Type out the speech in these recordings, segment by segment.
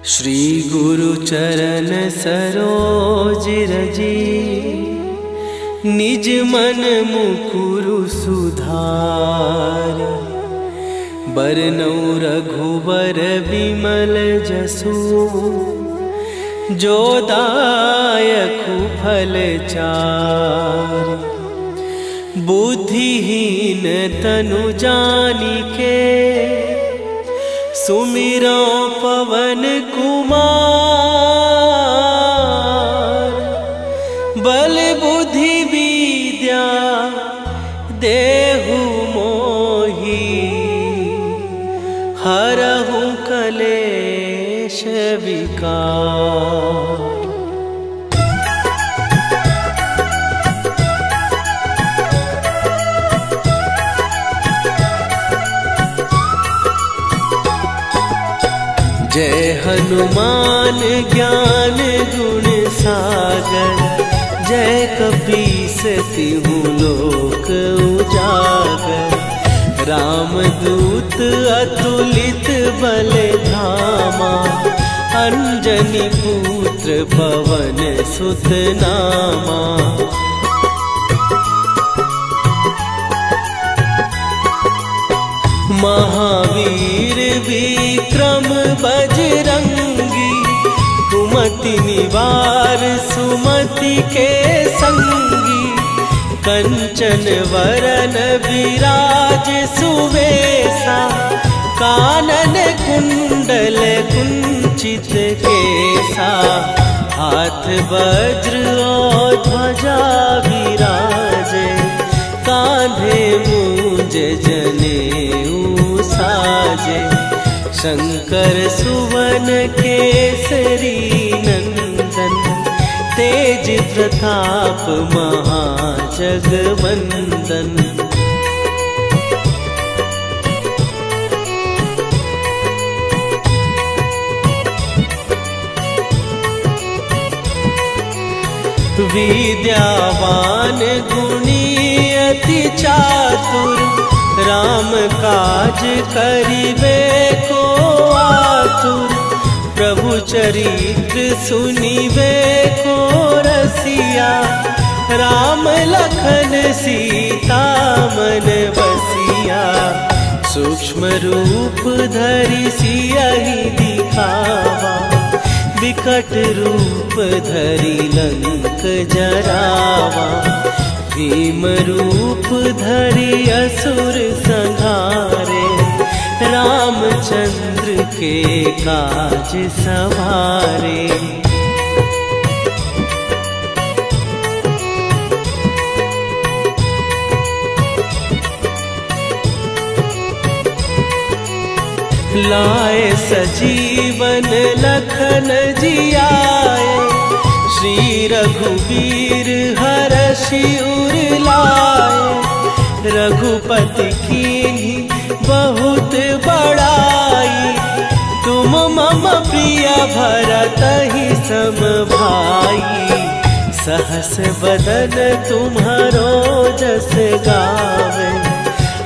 श्री गुरु चरण सरोज रजी, निज मन मुकुरु सुधार। बरनौ रघुबर बिमल जसु, जो दायकु फल चार। बुद्धिहीन तनु जानिके, सुमिरो पवन कुमार। बल बुद्धि विद्या देहु मोहि, हरहु कलेश विकार। जय हनुमान ज्ञान गुण सागर, जय कपीस तिहु लोक उजागर। रामदूत अतुलित बल धामा, अंजनी पुत्र पवन सुत नामा। महावीर विक्रम बजरंगी, कुमति निवार सुमति के संगी। कंचन वरन विराज सुवेशा, कानन कुंडल कुंचित केसा। हाथ वज्र और ध्वजा विराजे, कांधे मूंज जनेऊ साजे। शंकर सुवन केसरी नंदन, तेज प्रताप महाजगवंदन। विद्यावान गुणी अति चातुर, राम काज करिबे को आतुर। प्रभु चरित्र सुनिबे को रसिया, राम लखन सीता मन बसिया। सूक्ष्म रूप धरि सियहि दिखावा, विकट रूप धरि लंक जरावा। भीम रूप धरि असुर संहारे, रामचंद्र के काज सवारे। लाए सजीवन लखन जियाए, श्री रघुवीर हरषि उर लाए। रघुपति कीन्ही बहुत बड़ाई, तुम मम प्रिय भरतहि सम भाई। सहस बदन तुम्हारो जस गावे,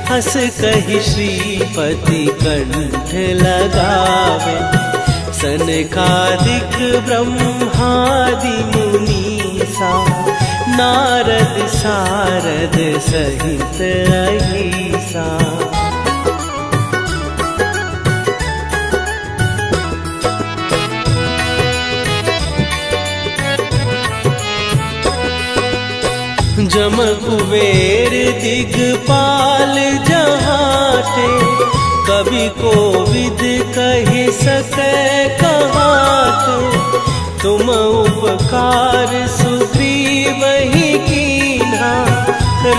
हस कहि श्रीपति कंठ लगावे। सनकादिक ब्रह्मादि मुनीसा, नारद सारद सहित अहिसा। जम कुबेर दिगपाल जहाते, कवि कोविद कहि सकै कहाते। तुम उपकार सुग्रीवहि कीन्हा,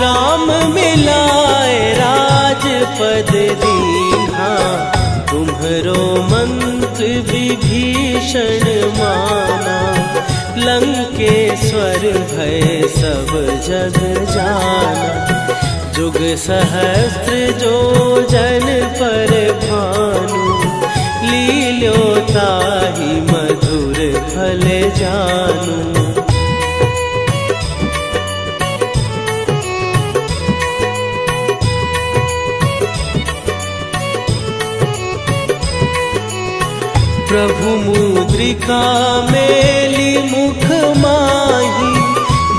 राम मिलाए राजपद दीन्हा। तुम्हरो मंत्र विभीषण माना, लंकेश्वर भय सब जग जाना। जुग सहस्त्र जो जन पर भानु, लील्यो ताहि मधुर फल जानू। प्रभु मुद्रिका मेली मुख माही,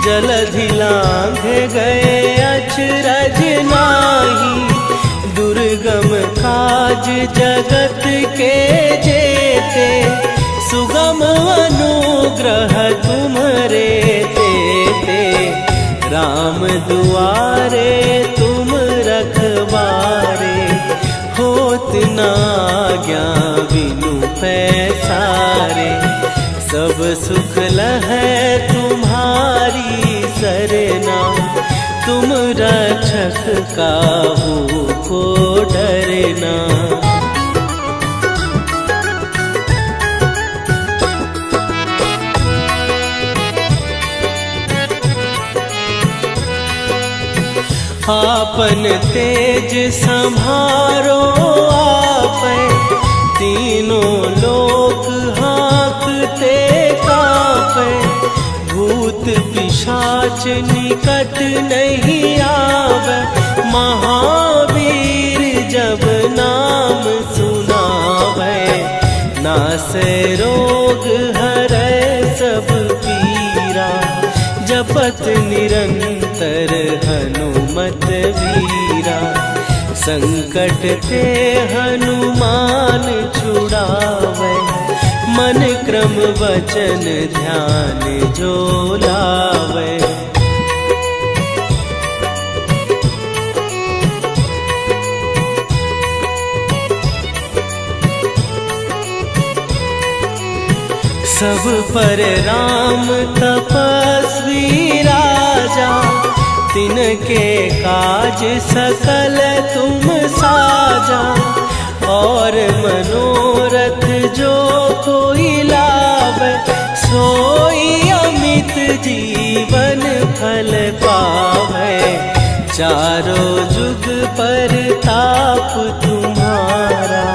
जलधि लांघे गए अचरज नाही। दुर्गम काज जगत के जेते, सुगम अनुग्रह तुम्हरे तेते। राम दुआरे तुम रखवारे, होत ना आज्ञा बिनु पैसारे। सब सुख लहै तुम्हारी सरना, तुम रक्षक काहू को डरना। आपन तेज संभारो आपै, तीनों लोक हाँकते कांपै। भूत पिशाच निकट नहीं आवे, महावीर जब नाम सुनावे। नासै रोग हरै सब पीरा, जपत निरंतर हनुमत वीरा। संकट ते हनुमान छुड़ावे, मन क्रम वचन ध्यान जो लावे। सब पर राम तपस्वी राजा, तिनके काज सकल तुम साजा। और मनोरथ जो कोई लावे, सोई अमित जीवन फल पावे। चारों जुग पर ताप तुम्हारा,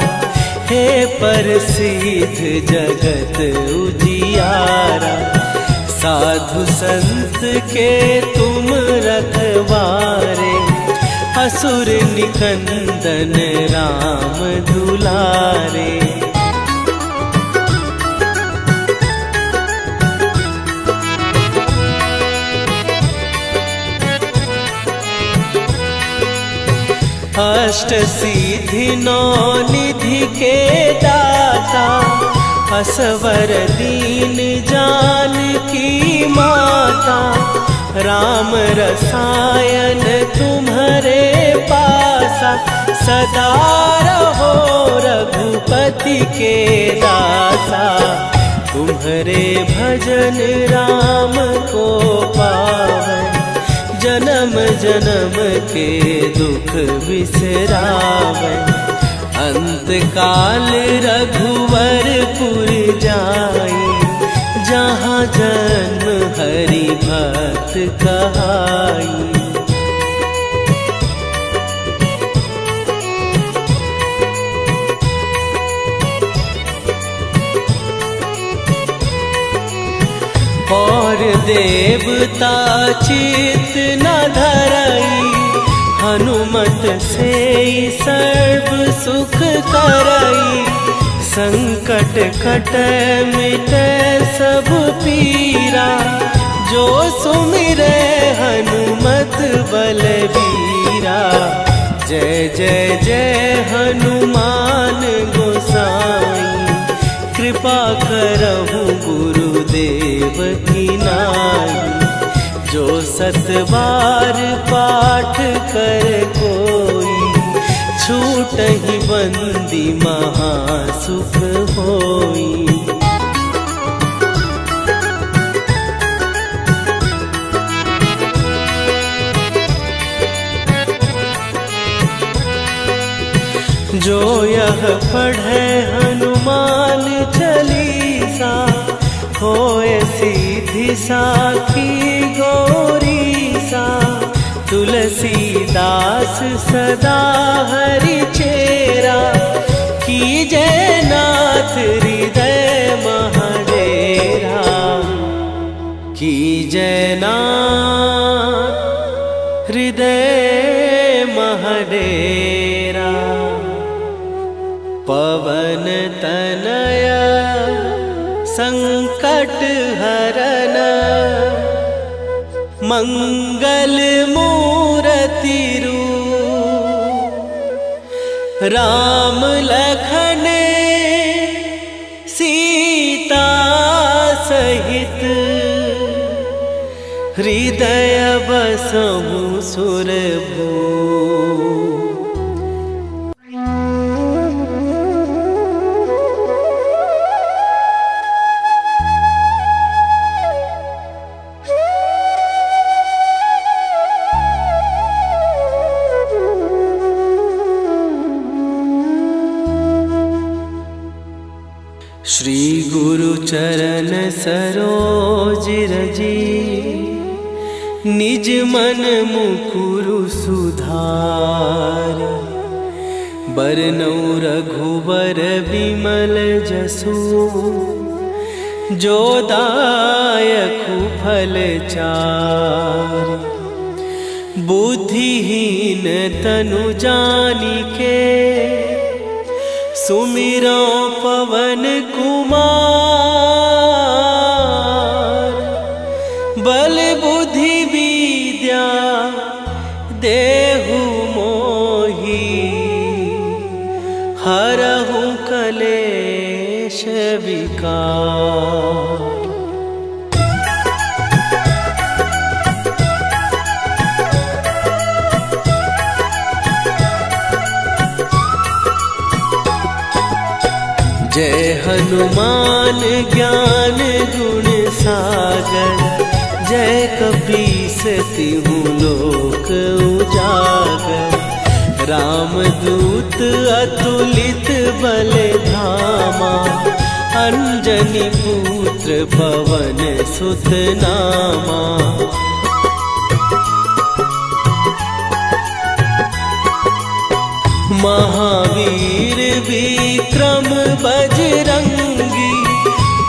हे प्रसिद्ध जगत उजियारा। साधु संत के तुम रखवारे, असुर निकंदन राम दुलारे। अष्ट सिद्धि नौ निधि के दाता, असवर दीन जानकी माता। राम रसायन तुम्हारे पासा, सदा रहो रघुपति के दासा। तुम्हारे भजन राम को पावै, जन्म जन्म के दुख बिसरावै। अंत काल रघुवरपुर जाई, जहाँ जन्म हरि भक्त कहाई। और देवता चित न धरई, हनुमत से सर्व सुख करई। संकट कटै मिटै सब पीरा, जो सुमिरै हनुमत बलबीरा। जय जय जय हनुमान गोसाई, कृपा करहु गुरुदेव की नाई। जो सत बार पाठ कर कोई, छूटहि बंदी महासुख होई। जो यह पढ़े हनुमान चालीसा, होए सीधी साखी गौरीसा। तुलसीदास सदा हरि चेरा, कीजै नाथ हृदय महडेरा। कीजै नाथ हृदय महडेरा। पवन तनया मंगल मूर्ति रूप, राम लखन सीता सहित, हृदय बसहु सुरभूप। श्री गुरु चरण सरोज रजी, निज मन मुकुरु सुधार। बरनउँ रघुबर बिमल जसु, जो दायकु फल चारि। बुद्धिहीन तनु जानिके, सुमिरो पवन कुमार। बल बुद्धि विद्या देहु मोहि, हरहु कलेश विकार। जय हनुमान ज्ञान गुण सागर, जय कपीस तिहु लोक उजागर। रामदूत अतुलित बल धामा, अंजनी पुत्र पवन सुत नामा। महावीर विक्रम बजरंगी,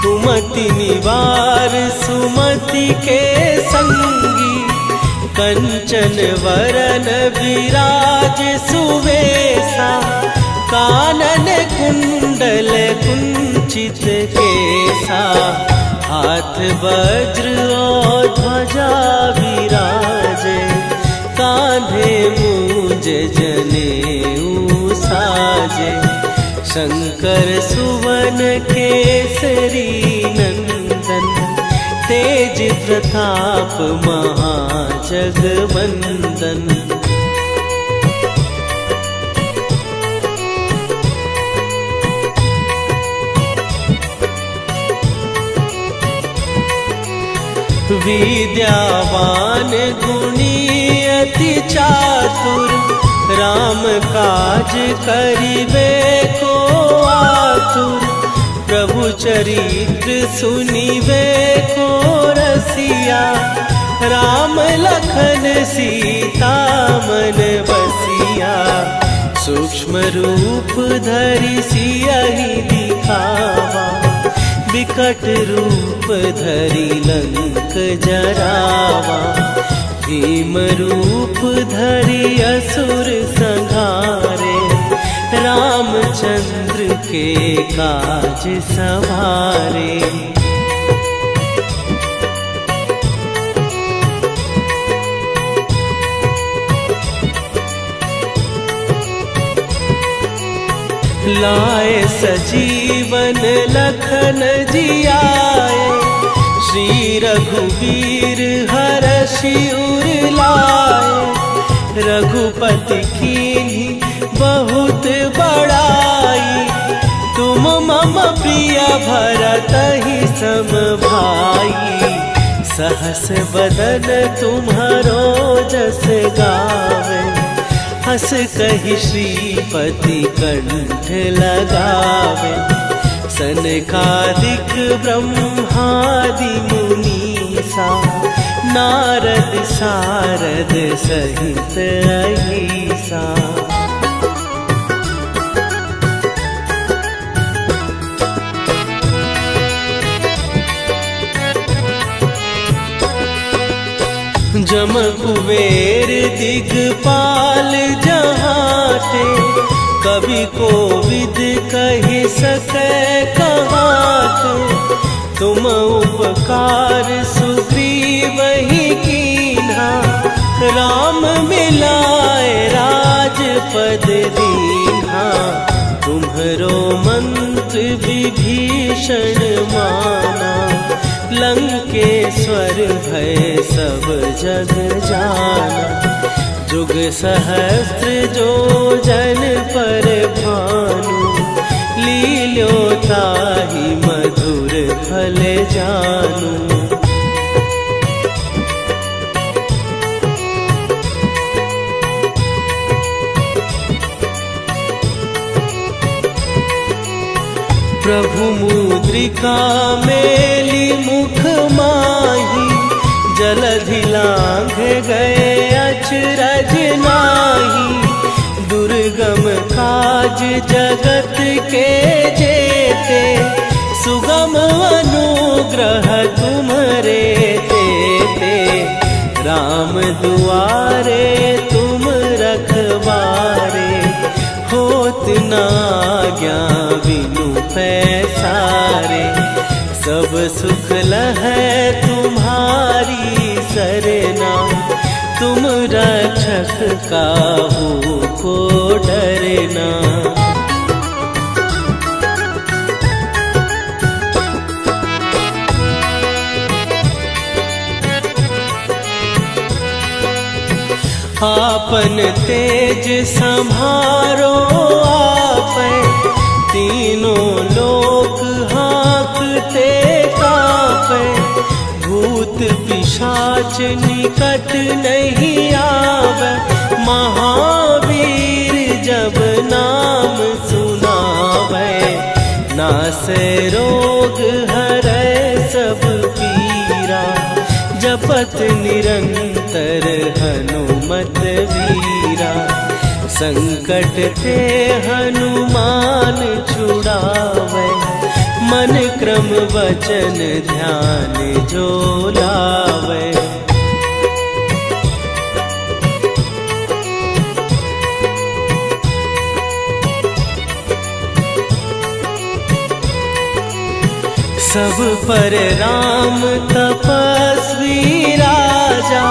कुमति निवार सुमति के संगी। कंचन वरन विराज सुवेशा, कानन कुंडल कुंचित केसा। हाथ वज्र और ध्वजा विराजे, कांधे मूंज जनेऊ साजे। शंकर सुवन केसरी नंदन, तेज प्रताप महाजगवंदन। विद्यावान गुणी अति चातुर, राम काज करिबे को आतुर। प्रभु चरित्र सुनिबे को रसिया, राम लखन सीता मन बसिया। सूक्ष्म रूप धरि सियहि दिखावा, विकट रूप धरि लंक जरावा। भीम रूप धरि असुर संहारे, रामचंद्र के काज सवारे। लाए सजीवन लखन जियाए, श्री रघुवीर हरषि उर लाए। रघुपति कीन्ही बहुत बड़ाई, तुम मम प्रिय भरतहि सम भाई। सहस बदन तुम्हारो जस गावे, हस कहि श्रीपति कंठ लगावे। सनकादिक ब्रह्मादि मुनीसा, नारद सारद सहित अहिसा। जम कुबेर दिगपाल जहाते, कवि कोविद कहि सकै कहाते। तुम उपकार सुग्रीवहि कीन्हा, राम मिलाए राजपद दीन्हा, तुम्हरो मंत्र विभीषण माना। लंकेश्वर भय सब जग जाना, जुग सहस्त्र जो जन पर भानु। लील्यो ताहि मधुर फल जानू। प्रभु मुद्रिका मेली मुख माही, जलधि लांघ गए अचरज नाही। दुर्गम काज जगत के जेते, सुगम अनुग्रह तुम्हरे तेते। राम दुआरे तुम रखवारे, होत न आज्ञा बिनु पैसारे। सब सुख लहै तुम्हारी सरना, तुम रक्षक काहू को डरना। आपन तेज संभारो आपै, तीनों लोक हाँकते कापै। भूत पिशाच निकट नहीं आवे, महावीर जब नाम सुनावे। नासै रोग हरै सब पीरा, जपत निरंतर हनुमत वीरा। संकट ते हनुमान छुड़ावे, मन क्रम वचन ध्यान जो लावे। सब पर राम तपस्वी राजा,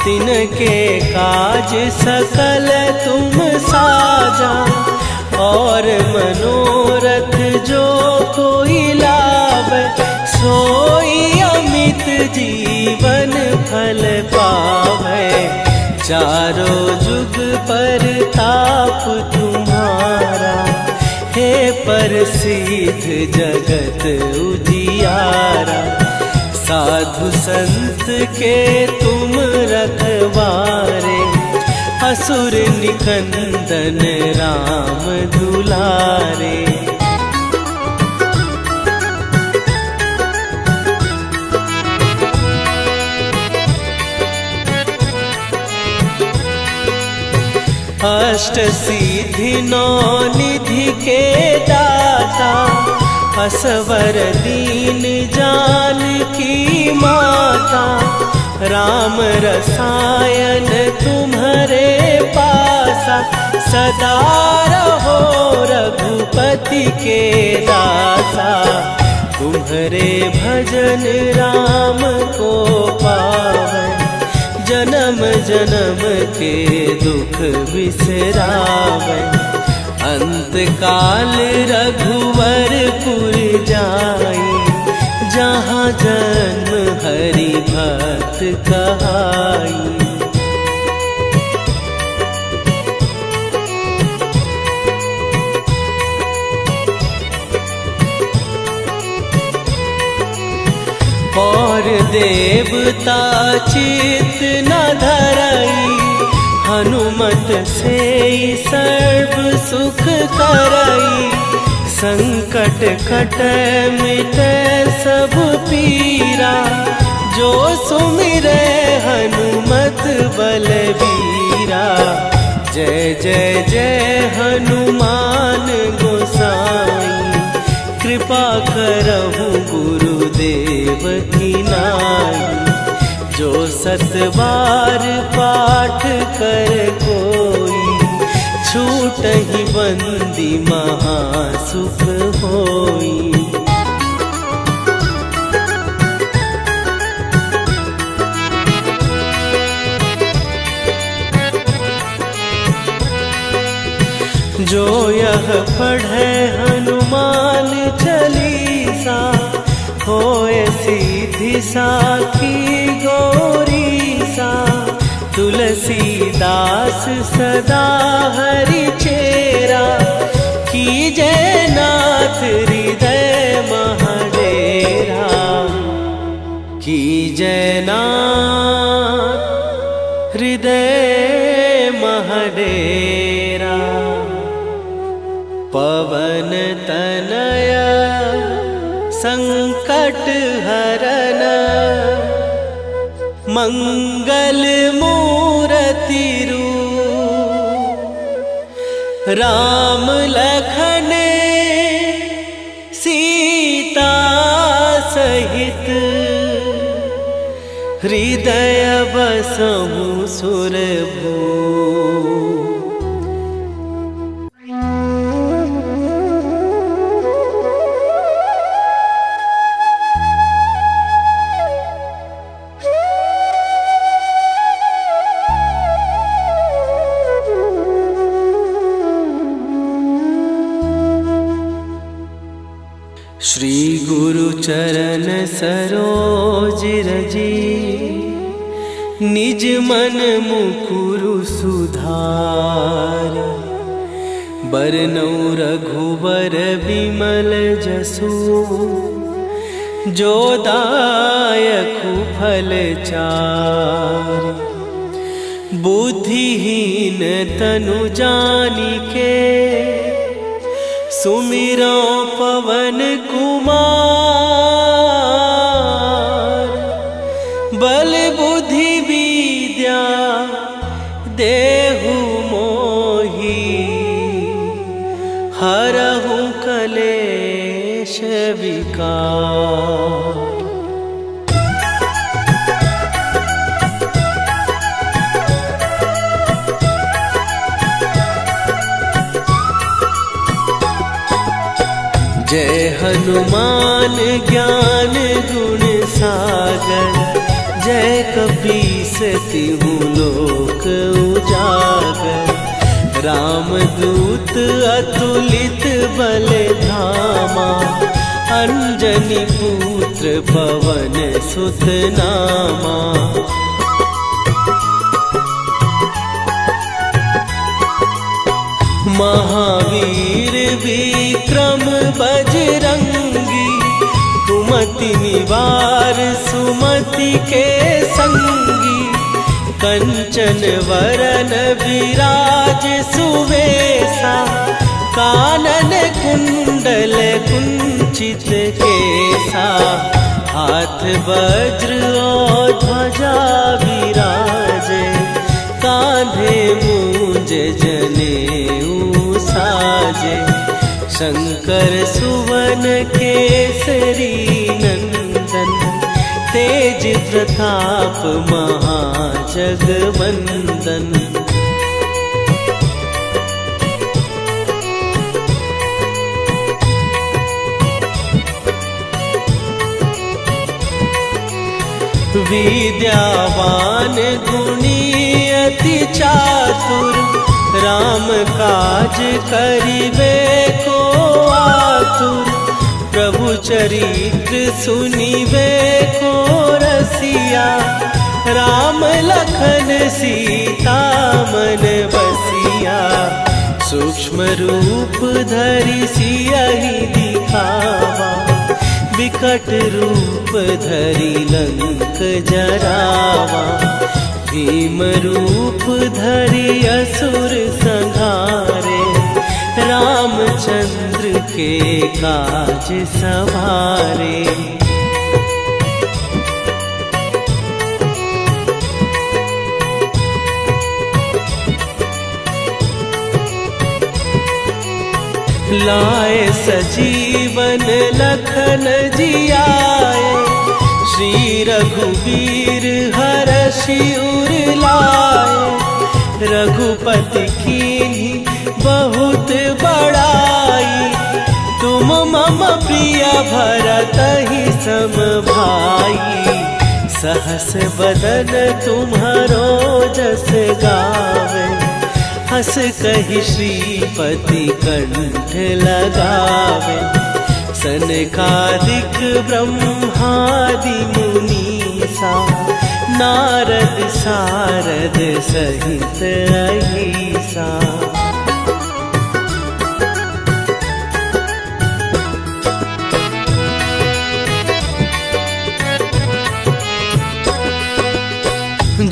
तिनके काज सकल तुम साजा। और मनोरथ जो कोई लावे, सोई अमित जीवन फल पावे। चारों जुग पर ताप तुम्हारा, हे प्रसिद्ध जगत उजियारा। साधु संत के तुम रखवारे, असुर निकंदन राम दुलारे। अष्ट सिद्धि नौ निधि के दाता, असवर दीन जानकी माता। राम रसायन तुम्हारे पासा, सदा रहो रघुपति के दासा। तुम्हारे भजन राम को पावे, जन्म जन्म के दुख बिसरावे। अंत काल रघुवरपुर जाई, जहाँ जन्म हरि भक्त कहाई। और देवता चित न धरई, हनुमत से सर्व सुख करई। संकट कटै मिटै सब पीरा, जो सुमिरै हनुमत बलबीरा। जय जय जय हनुमान गोसाई, कृपा करहु गुरुदेव की नाई। जो सत बार पाठ कर कोई, छूटहि बंदी महासुख होई। जो यह पढ़े हनुमान चालीसा, होए सीधी साखी गौरी सा। तुलसीदास सदा हरि चेरा, कीजय नाथ हृदय महडेरा। कीजय नाथ हृदय महडेरा। पवन तनय संकट हरन, मंगल मूरति रूप। राम लखन सीता सहित, हृदय बसहु सुरभूप। श्री गुरु चरण सरोज रजी, निज मन मुकुरु सुधार। बरनउँ रघुबर बिमल जसु, जो दायकु फल चारि। बुद्धिहीन तनु जानिके, सुमिरो पवन कुमार। बल बुद्धि विद्या देहु मोहि, हरहु कलेश विकार। जय हनुमान ज्ञान गुण सागर, जय कपीस तिहु लोक उजागर। रामदूत अतुलित बल धामा, अंजनी पुत्र पवन सुत नामा। महावीर विक्रम बजरंगी, कुमति निवार सुमति के संगी। कंचन वरन विराज सुवेशा, कानन कुंडल कुंचित केसा। हाथ वज्र और ध्वजा विराजे, कांधे मूंज जनेऊ साजे। शंकर सुवन केसरी नंदन, तेज प्रताप महाजगवंदन। विद्यावान गुणी अति चातुर, राम काज करिबे को आतुर। प्रभु चरित्र सुनिबे को रसिया, राम लखन सीता मन बसिया। सूक्ष्म रूप धरि सियहि दिखावा, विकट रूप धरि लंक जरावा। भीम रूप धरि असुर संहारे, रामचंद्र के काज सवारे। लाए सजीवन लखन जियाए, श्री रघुवीर हरषि उर लाए। रघुपति कीन्ही बहुत बड़ाई, तुम मम प्रिय भरतहि सम भाई। सहस बदन तुम्हारो जस गावे, हस कहि श्रीपति कंठ लगावे, सनकादिक ब्रह्मादि मुनीसा, नारद सारद सहित अहिसा।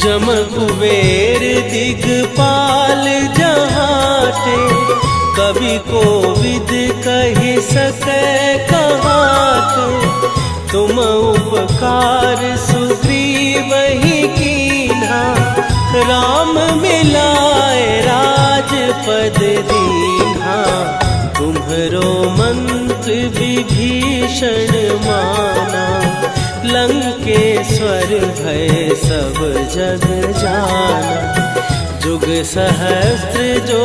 जम कुबेर दिगपाल जहाते, कवि कोविद कहि सकै कहाते। तुम उपकार सुग्रीवहि कीन्हा, राम मिलाए राजपद दीन्हा। तुम्हरो मंत्र विभीषण माना, लंकेश्वर भय सब जग जाना। जुग सहस्त्र जो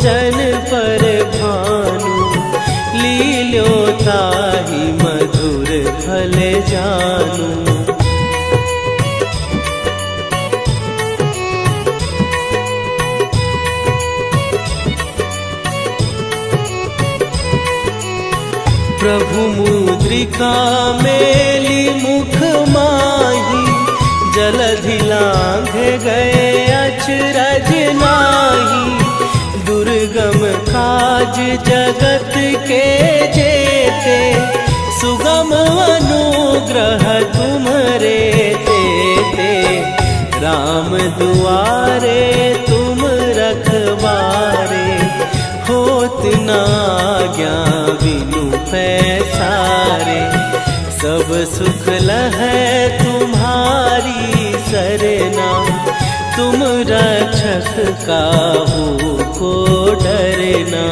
जन पर भानु, लील्यो ताहि मधुर फल जानू। प्रभु मुद्रिका मेली मुख माही, जलधि लांघ गए अचरज नाही। दुर्गम काज जगत के जेते, सुगम अनुग्रह तुम्हरे तेते। राम दुआरे तुम रखवारे, होत न आज्ञा बिनु पैसारे। सब सुख लहै तुम्हारी सरना, तुम रक्षक काहू को डरना।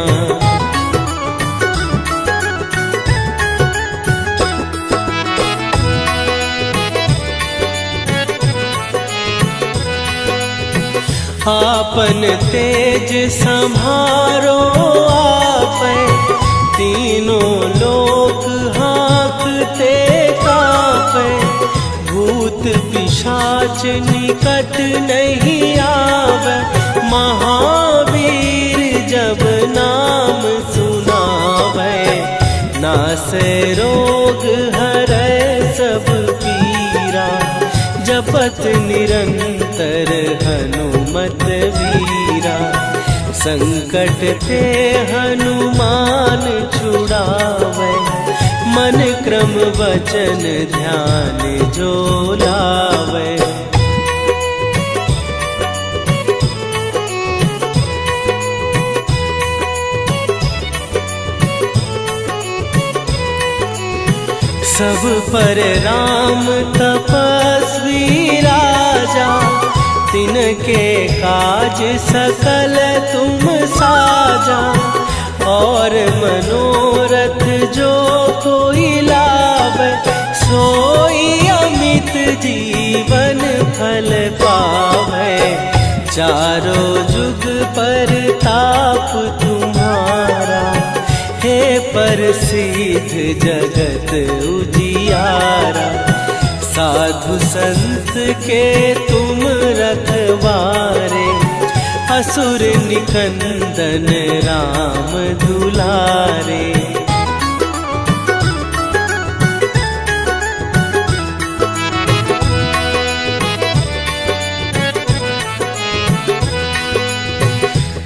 आपन तेज सम्हारो आपै, तीनों लोक हाँकते कापै। भूत पिशाच निकट नहीं आवे, महावीर जब नाम सुनावे। नासै रोग हरै सब पीरा, जपत निरंतर हनुमत वीरा। संकट ते हनुमान छुड़ावे, मन क्रम वचन ध्यान जो लावे। सब पर राम तपस्वी राजा, तिनके काज सकल तुम साजा। और मनोरथ जो कोई लावे, सोई अमित जीवन फल पावे। चारों जुग पर ताप तुम्हारा, हे प्रसिद्ध जगत उजियारा। साधु संत के तुम रखवारे, असुर निकंदन राम दुलारे।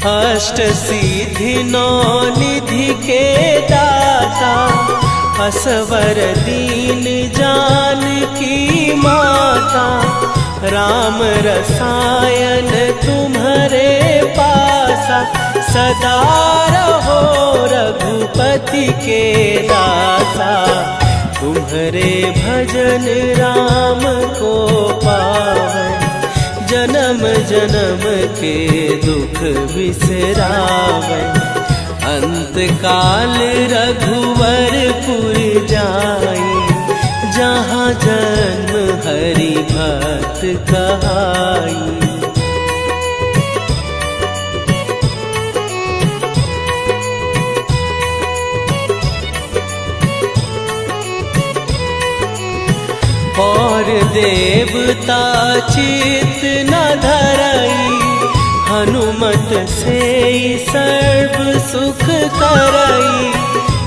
अष्ट सिद्धि नौ निधि के दाता, असवर दीन जानकी माता। राम रसायन तुम्हारे पासा, सदा रहो रघुपति के दासा। तुम्हारे भजन राम को पावे, जन्म जन्म के दुख बिसरावे। अंत काल रघुवरपुर जाई, जहाँ जन्म हरि भक्त कहाई। और देवता चित न धरई, हनुमत सुमत से सर्व सुख करई,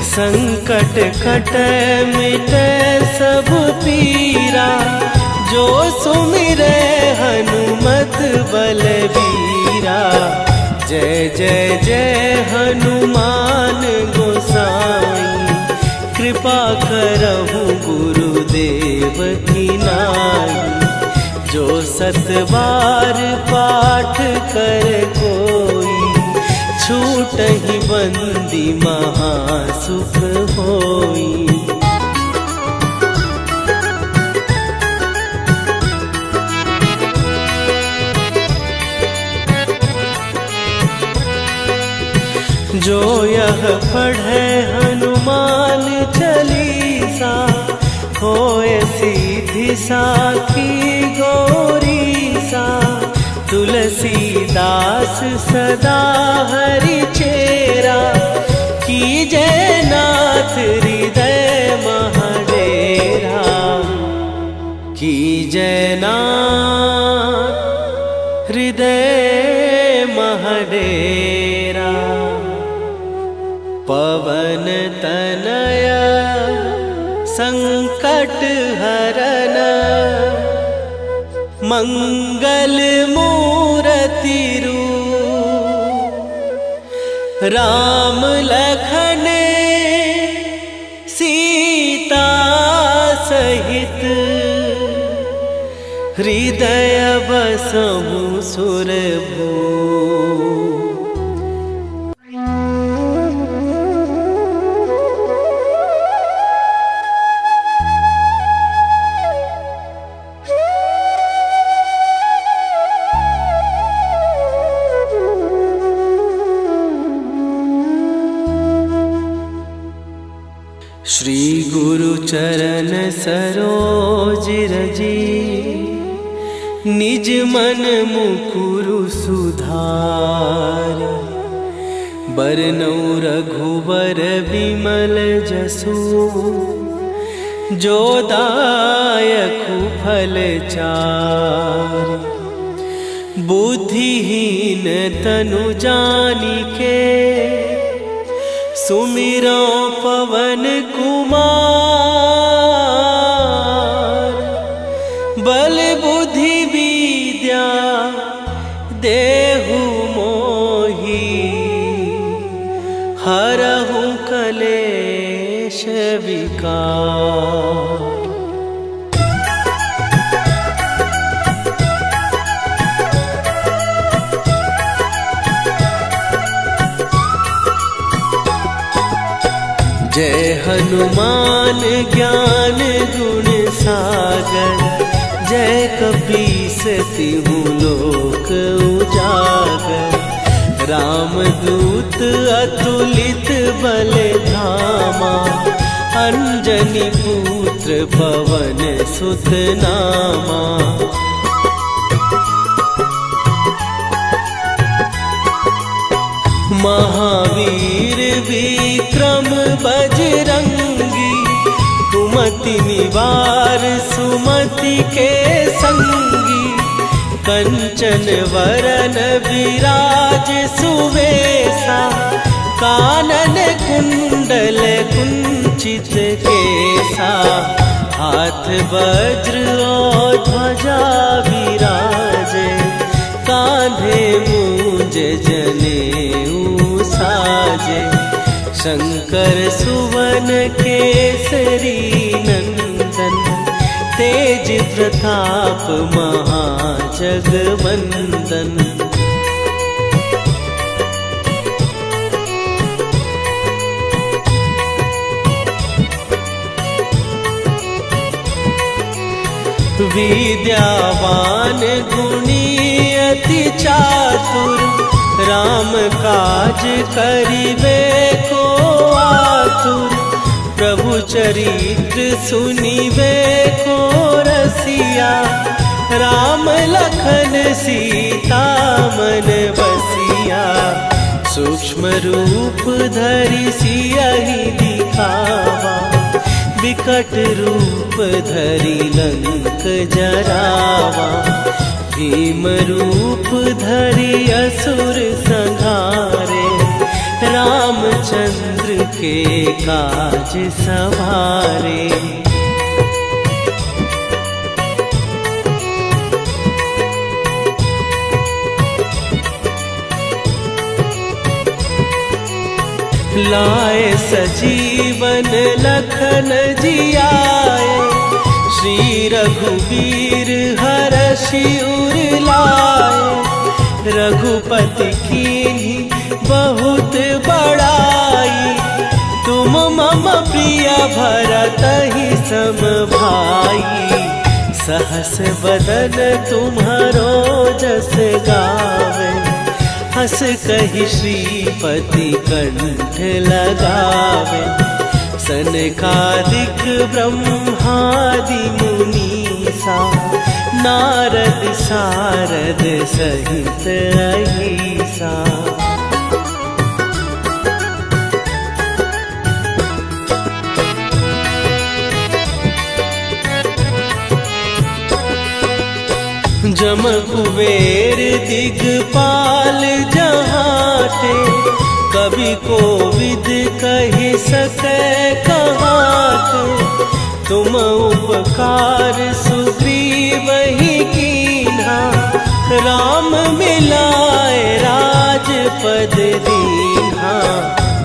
संकट कटै मिटै सब पीरा। जो सुमिरै हनुमत बलबीरा, जय जय जय हनुमान गोसाई। कृपा करहु गुरुदेव की नाई, जो सत बार पाठ कर कोई, छूटहि बंदी महासुख होई। जो यह पढ़े हनुमान चालीसा, होय सीधी साखी गौरीसा। तुलसीदास सदा हरि चेरा, कीजय नाथ हृदय महडेरा। कीजय नाथ हृदय महडेरा। पवन तनया संकट हरन, मंगल मूरति रूप। राम लखन सीता सहित, हृदय बसहु सुरभूप। श्री गुरु चरण सरोज रजी, निज मन मुकुरु सुधार। बरनउँ रघुबर बिमल जसु, जो दायकु फल चार। बुद्धिहीन तनु जानिके, सुमिरो पवन कुमार। बल बुद्धि विद्या देहु मोहि, हरहु कलेश विकार। जय हनुमान ज्ञान गुण सागर, जय कपीस तिहु लोक उजागर। रामदूत अतुलित बल धामा, अंजनी पुत्र पवन सुत नामा। महावीर विक्रम बजरंगी, कुमति निवार सुमति के संगी। कंचन वरन विराज सुवेशा, कानन कुंडल कुंचित केसा। हाथ वज्र और ध्वजा विराजे, कांधे मूंज जनेऊ साजे। शंकर सुवन केसरी नंदन, तेज प्रताप महाजगवंदन। विद्यावान गुणी अति चातुर, राम काज करिबे को आतुर। प्रभु चरित्र सुनिबे को रसिया, राम लखन सीता मन बसिया। सूक्ष्म रूप धरि सियहि दिखावा, विकट रूप धरि लंक जरावा। भीम रूप धरि असुर संहारे, रामचंद्र के काज सवारे। लाए सजीवन लखन जियाए, श्री रघुवीर हरषि उर लाए। रघुपति कीन्ही बहुत बड़ाई, तुम मम प्रिय भरतहि सम भाई। सहस बदन तुम्हारो जस गावे, हस कहि श्रीपति कंठ लगावे। सनकादिक ब्रह्मादि मुनीसा, नारद सारद सहित अहिसा। जम कुबेर दिगपाल जहाते, कवि कोविद कहि सकै कहाते। तुम उपकार सुग्रीवहि कीन्हा, राम मिलाए राजपद दीन्हा।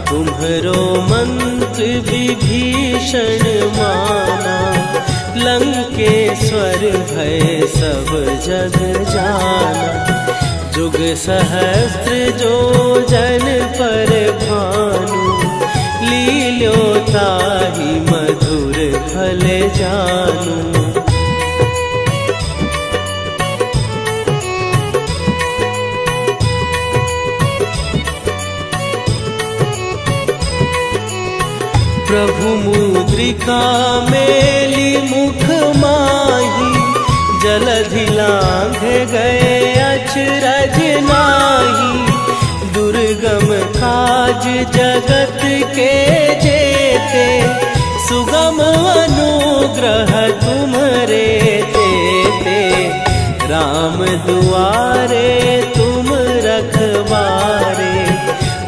तुम्हरो मंत्र विभीषण माना, लंकेश्वर भय सब जग जाना। जुग सहस्त्र जो जन पर भानु, लील्यो ताहि मधुर फल जानू। प्रभु मुद्रिका मेली मुख माही, जलधि लांघ गए अचरज नाही। दुर्गम काज जगत के जेते, सुगम अनुग्रह तुम्हरे तेते। राम दुआरे तुम रखवारे,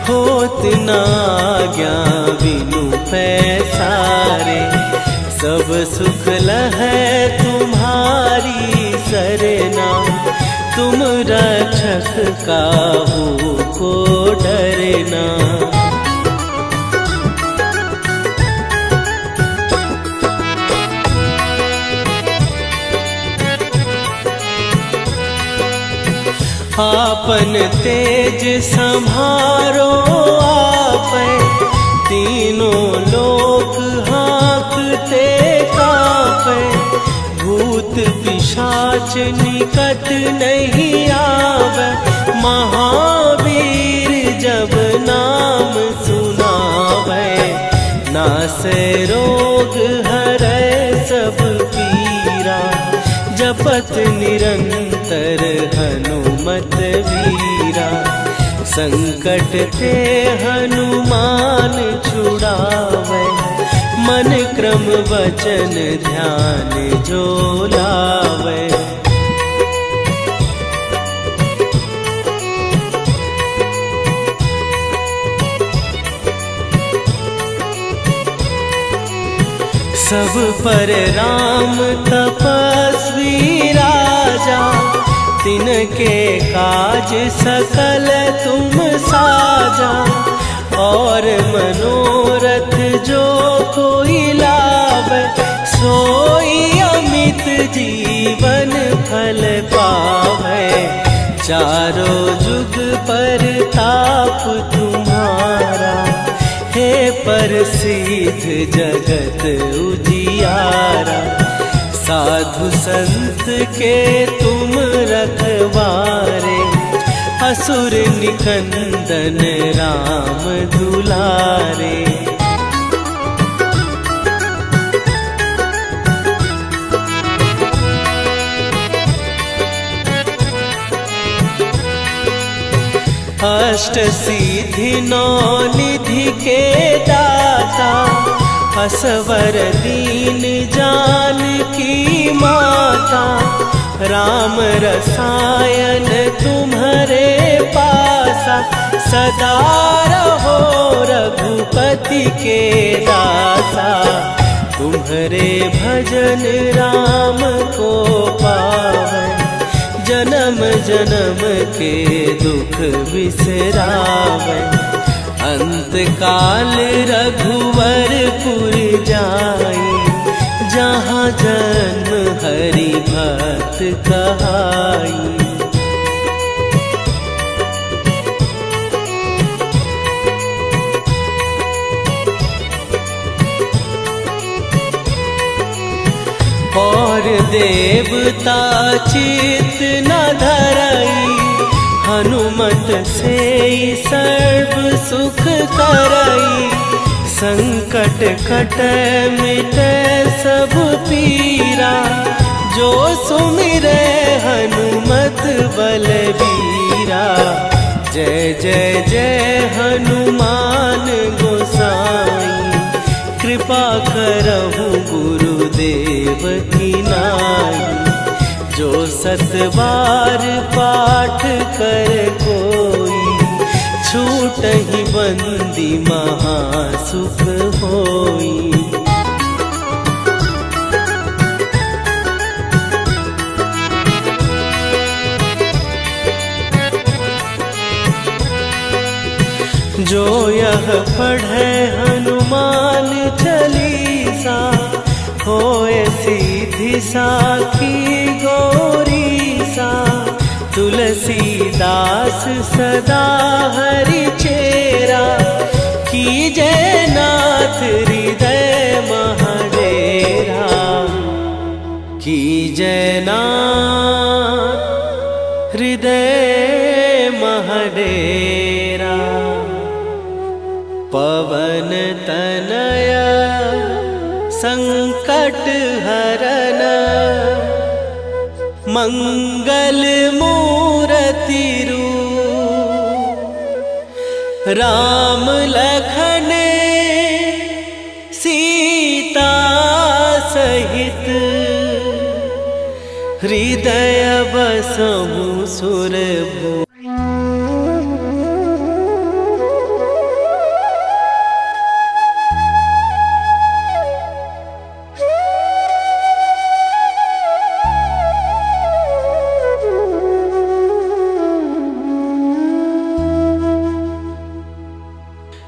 होत न आज्ञा बिनु पैसारे। सब सुख लहै तुम्हारी सरना, तुम रक्षक काहू को डरना। आपन तेज संभारो आपै, तीनों लोक हाँकते कांपै। भूत पिशाच निकट नहीं आवे, महावीर जब नाम सुनावे। नासै रोग हरै सब पीरा, जपत निरंतर हनुमत वीरा। संकट ते हनुमान छुड़ावे, मन क्रम वचन ध्यान जो लावे। सब पर राम तपस्वी राजा, तिनके काज सकल तुम साजा। और मनोरथ जो कोई लावे, सोई अमित जीवन फल पावे। चारों जुग पर ताप तुम्हारा, हे प्रसिद्ध जगत उजियारा। साधु संत के तुम रखवारे, असुर निकंदन राम दुलारे। अष्ट सिद्धि नौ निधि के दाता, असवर दीन जानकी माता, राम रसायन तुम्हारे पासा, सदा रहो रघुपति के दासा। तुम्हारे भजन राम को पावन, जन्म जन्म के दुख बिसरावन। अंत काल रघुवरपुर जाई, जहाँ जन्म हरि भक्त कहाई। और देवता चित न धरई, हनुमत से सर्व सुख करई। संकट कटे मिटे सब पीरा, जो सुमिरे हनुमत बलबीरा। जय जय जय हनुमान गोसाई, कृपा करहु गुरुदेव की नाई। जो सत बार पाठ कर कोई, छूटहि बंदी महासुख होई। जो यह पढ़े हनुमान चालीसा, होए सीधी साखी गौरीसा। तुलसीदास सदा हरि चेरा, कीजय नाथ हृदय महडेरा। कीजय नाथ हृदय महडेरा। पवन तनय संकट हरन, मंगल मूरति रूप। राम लखन सीता सहित, हृदय बसहु सुरभूप।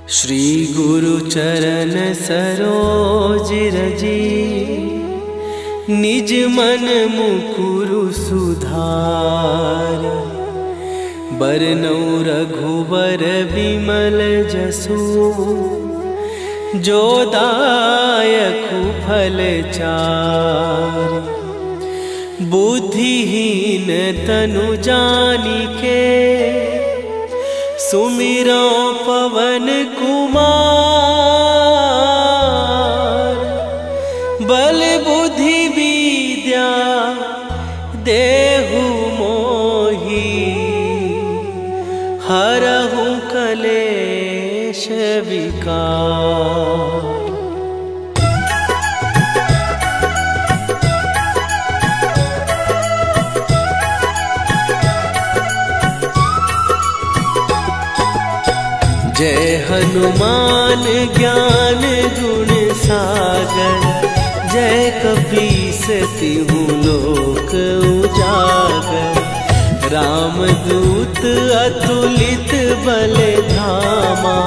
श्री गुरु चरण सरोज रजी, निज मन मुकुरु सुधार। बरनौ रघुबर बिमल जसु, जो दायकु फल चार। बुद्धिहीन तनु जानिके, सुमिरो पवन कुमार। बल बुद्धि विद्या देहु मोहि, हरहु कलेश विकार। जय हनुमान ज्ञान गुण सागर, जय कपीस तिहु लोक उजागर। रामदूत अतुलित बल धामा,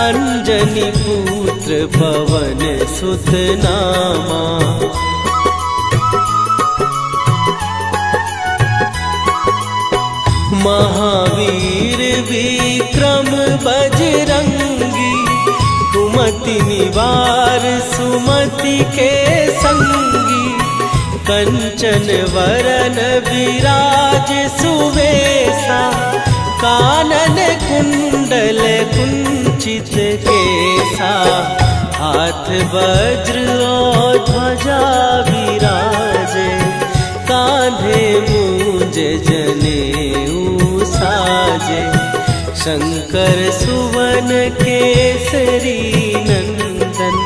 अंजनी पुत्र पवन सुत नामा। महावीर विक्रम बजरंगी, कुमति निवार सुमति के संगी। कंचन वरन विराज सुवेशा, कानन कुंडल कुंचित केसा। हाथ वज्र और ध्वजा विराजे, कांधे मूंज जनेऊ साजे। शंकर सुवन केसरी नंदन,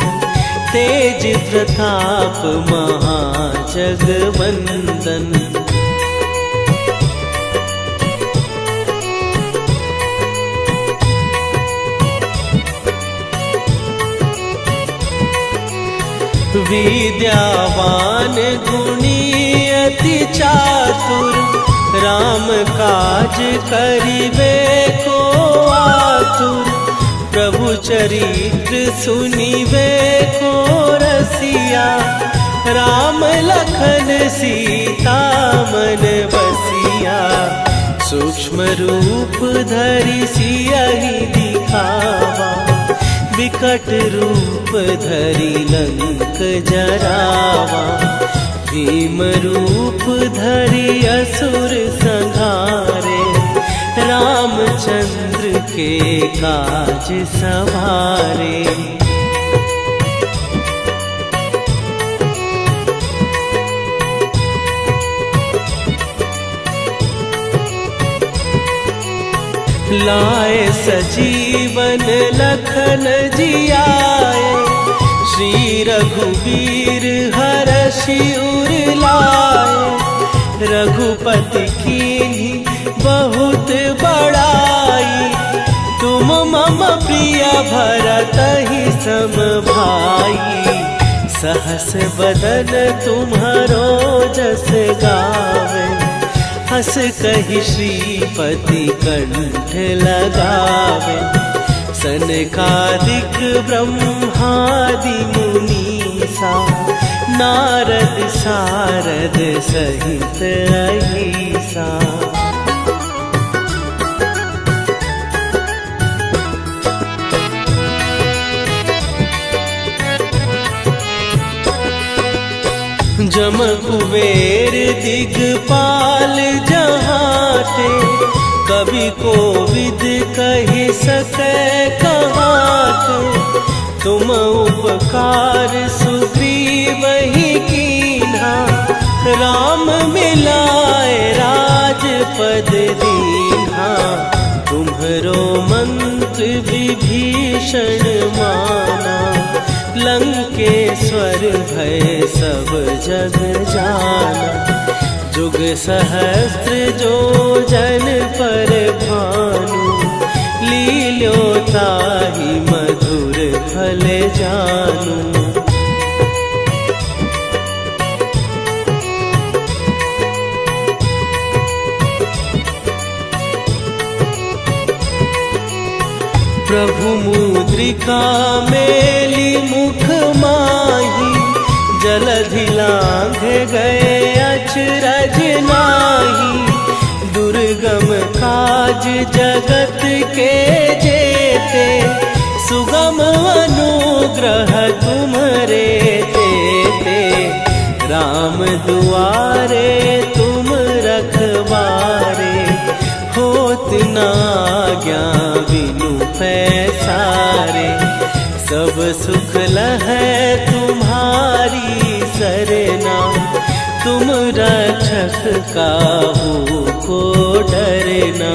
तेज प्रताप महाजगवंदन। विद्यावान गुणी अति चातुर, राम काज करिबे को आतुर। प्रभु चरित्र सुनिबे को रसिया, राम लखन सीता मन बसिया। सूक्ष्म रूप धरि सियहि दिखावा, विकट रूप धरि लंक जरावा। भीम रूप धरि असुर संहारे, रामचंद्र के काज सवारे। लाए सजीवन लखन जियाए, श्री रघुवीर हरषि उर लाए। रघुपति कीन्ही बहुत बड़ाई, तुम मम प्रिय भरतहि सम भाई। सहस बदन तुम्हारो जस गावे, हस कहि श्रीपति कंठ लगावे। सनकादिक ब्रह्मादि मुनीसा, नारद सारद सहित अहिसा। जम कुबेर दिगपाल जहाते, कवि कोविद कहि सकै कहाते। तुम उपकार सुग्रीवहि कीन्हा, राम मिलाए राजपद दीन्हा। तुम्हरो मंत्र विभीषण माना, लंकेश्वर भय सब जग जाना। जुग सहस्त्र जो जन पर भानु, लील्यो ताहि मधुर फल जानू। प्रभु मुद्रिका मेली मुख माही, जलधि लांघ गए अचरज नाही। दुर्गम काज जगत के जेते, सुगम अनुग्रह तुम्हरे तेते। राम दुआरे तुम रखवारे, होत न आज्ञा बिनु पैसारे। सब सुख लहै तुम्हारी सरना, तुम रक्षक काहू को डरना।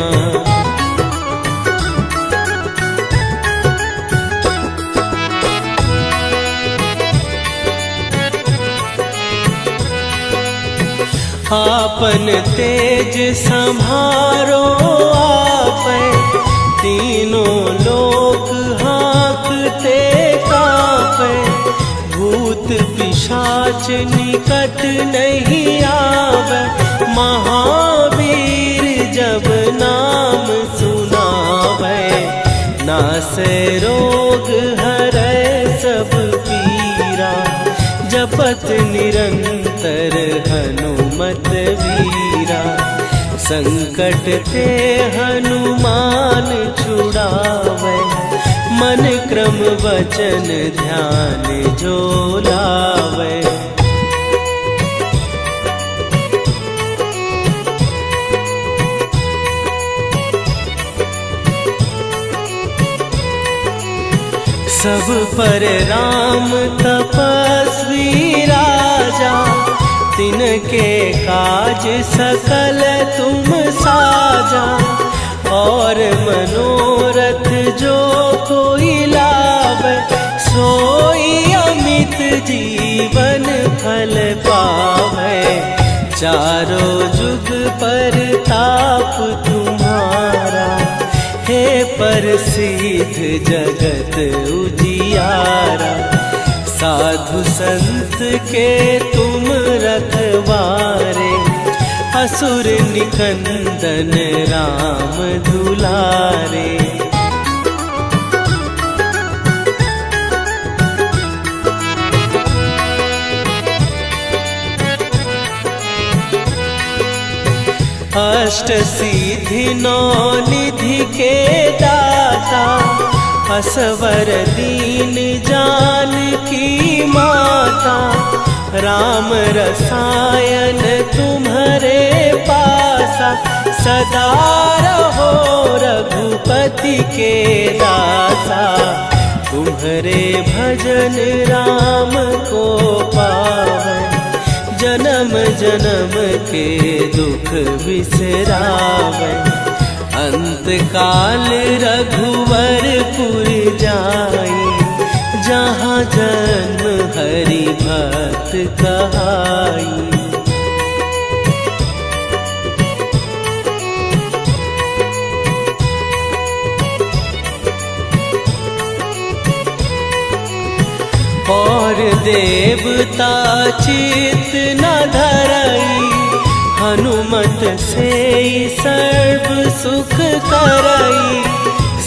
आपन तेज संभारो आपै, तीनों लोक हाँकते कापै। भूत पिशाच निकट नहीं आवे, महावीर जब नाम सुनावे। नासै रोग हरै सब पीरा, जपत निरंतर हनुमत वीरा। संकट ते हनुमान छुड़ावे, मन क्रम वचन ध्यान जो लावे। सब पर राम तपस्वी राजा, तिनके काज सकल तुम साजा। और मनोरथ जो कोई लावे, सोई अमित जीवन फल पावे। चारों जुग पर ताप तुम्हारा, हे प्रसिद्ध जगत उजियारा। साधु संत के तुम रखवारे, असुर निकंदन राम दुलारे। अष्ट सिद्धि नौ निधि के दाता, असवर दीन जानकी माता। राम रसायन तुम्हारे पासा, सदा रहो रघुपति के दासा। तुम्हारे भजन राम को पावे, जन्म जन्म के दुख बिसरावे। अंत काल रघुवरपुर जाई, जहाँ जन्म हरि भक्त कहाई। और देवता चित न धरई, हनुमत से सर्व सुख करई।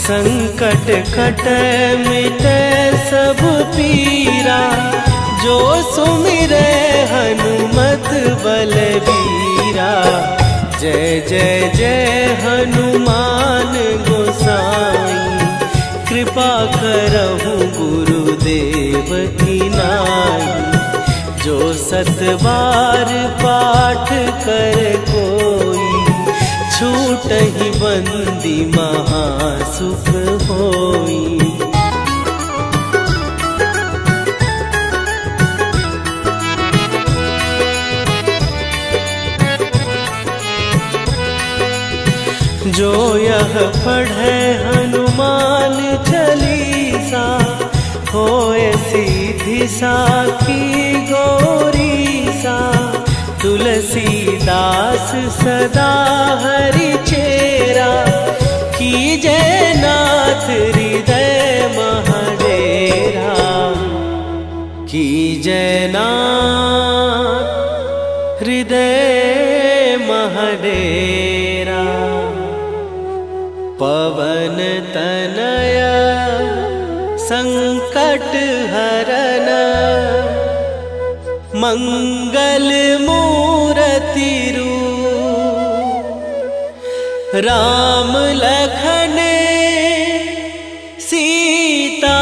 संकट कट मिटे सब पीरा, जो सुमिरे हनुमत बलबीरा। जय जय जय हनुमान गोसाई, कृपा करहु गुरुदेव की नाई। जो सत बार पाठ कर कोई, छूटहि बंदी महासुख होई। जो यह पढ़े हनुमान चालीसा, होए सीधी साखी गौरीसा। तुलसीदास सदा हरि चेरा, कीजय नाथ हृदय महडेरा। कीजय नाथ हृदय महडेरा। पवन तनया संकट हरन, मंगल मूर्ति रूप। राम लखन सीता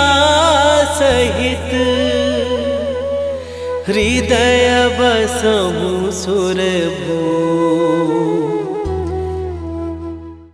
सहित, हृदय बसहु सुरभूप।